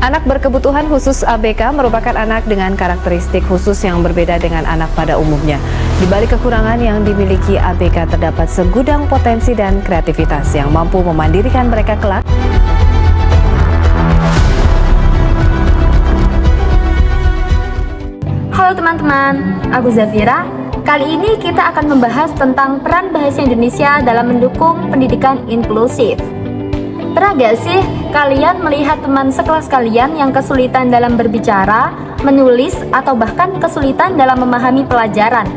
Anak berkebutuhan khusus ABK merupakan anak dengan karakteristik khusus yang berbeda dengan anak pada umumnya. Di balik kekurangan yang dimiliki ABK terdapat segudang potensi dan kreativitas yang mampu memandirikan mereka kelak. Halo teman-teman, aku Zafira. Kali ini kita akan membahas tentang peran bahasa Indonesia dalam mendukung pendidikan inklusif. Pernah gak sih kalian melihat teman sekelas kalian yang kesulitan dalam berbicara, menulis, atau bahkan kesulitan dalam memahami pelajaran?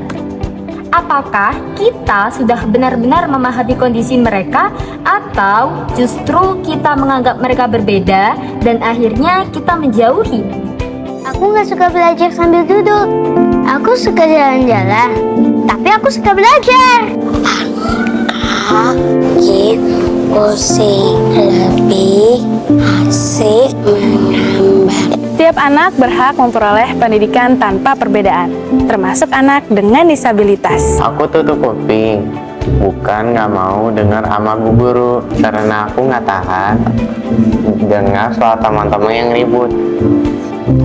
Apakah kita sudah benar-benar memahami kondisi mereka, atau justru kita menganggap mereka berbeda dan akhirnya kita menjauhi? Aku gak suka belajar sambil duduk. Aku suka jalan-jalan, tapi aku suka belajar. Musik lebih asik menambah. Setiap anak berhak memperoleh pendidikan tanpa perbedaan, termasuk anak dengan disabilitas. Aku tutup kuping, bukan nggak mau dengar sama bu guru, karena aku nggak tahan dengar soal teman-teman yang ribut.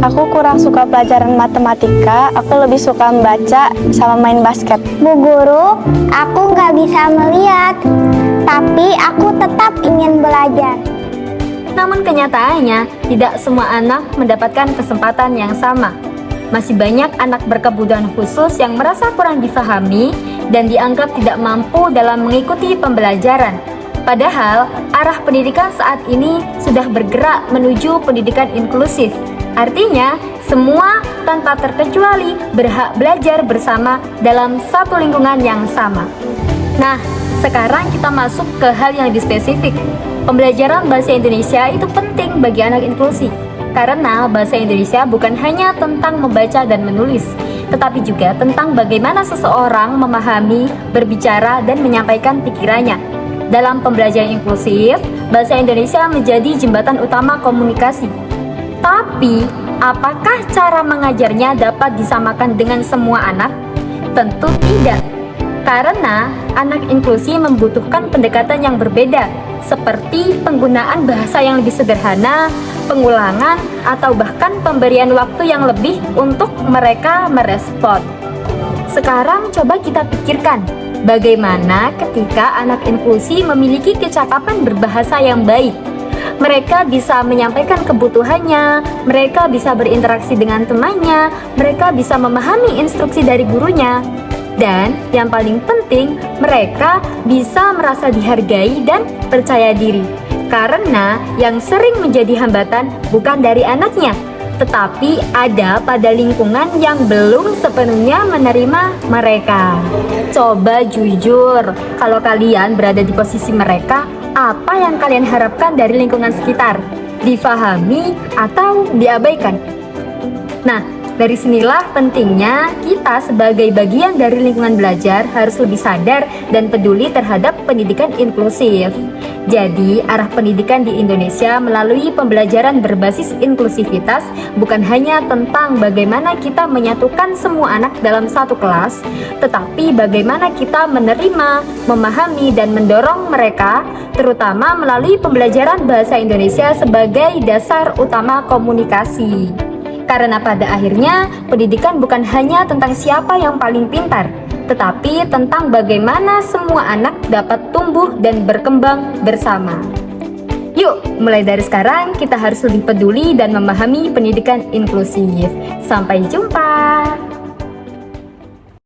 Aku kurang suka pelajaran matematika, aku lebih suka membaca sama main basket. Bu guru, aku nggak bisa melihat, tapi aku tetap ingin belajar. Namun kenyataannya, tidak semua anak mendapatkan kesempatan yang sama. Masih banyak anak berkebutuhan khusus yang merasa kurang difahami dan dianggap tidak mampu dalam mengikuti pembelajaran. Padahal, arah pendidikan saat ini sudah bergerak menuju pendidikan inklusif. Artinya, semua tanpa terkecuali berhak belajar bersama dalam satu lingkungan yang sama. Nah, sekarang kita masuk ke hal yang lebih spesifik. Pembelajaran bahasa Indonesia itu penting bagi anak inklusi, karena bahasa Indonesia bukan hanya tentang membaca dan menulis, tetapi juga tentang bagaimana seseorang memahami, berbicara, dan menyampaikan pikirannya. Dalam pembelajaran inklusif, bahasa Indonesia menjadi jembatan utama komunikasi. Tapi, apakah cara mengajarnya dapat disamakan dengan semua anak? Tentu tidak. Karena anak inklusi membutuhkan pendekatan yang berbeda, seperti penggunaan bahasa yang lebih sederhana, pengulangan, atau bahkan pemberian waktu yang lebih untuk mereka merespon. Sekarang coba kita pikirkan, bagaimana ketika anak inklusi memiliki kecakapan berbahasa yang baik? Mereka bisa menyampaikan kebutuhannya, mereka bisa berinteraksi dengan temannya, mereka bisa memahami instruksi dari gurunya. Dan yang paling penting, mereka bisa merasa dihargai dan percaya diri. Karena yang sering menjadi hambatan bukan dari anaknya, tetapi ada pada lingkungan yang belum sepenuhnya menerima mereka. Coba jujur, kalau kalian berada di posisi mereka, apa yang kalian harapkan dari lingkungan sekitar? Difahami atau diabaikan? Nah, dari sinilah pentingnya kita sebagai bagian dari lingkungan belajar harus lebih sadar dan peduli terhadap pendidikan inklusif. Jadi, arah pendidikan di Indonesia melalui pembelajaran berbasis inklusivitas bukan hanya tentang bagaimana kita menyatukan semua anak dalam satu kelas, tetapi bagaimana kita menerima, memahami, dan mendorong mereka, terutama melalui pembelajaran bahasa Indonesia sebagai dasar utama komunikasi. Karena pada akhirnya, pendidikan bukan hanya tentang siapa yang paling pintar, tetapi tentang bagaimana semua anak dapat tumbuh dan berkembang bersama. Yuk, mulai dari sekarang kita harus lebih peduli dan memahami pendidikan inklusif. Sampai jumpa!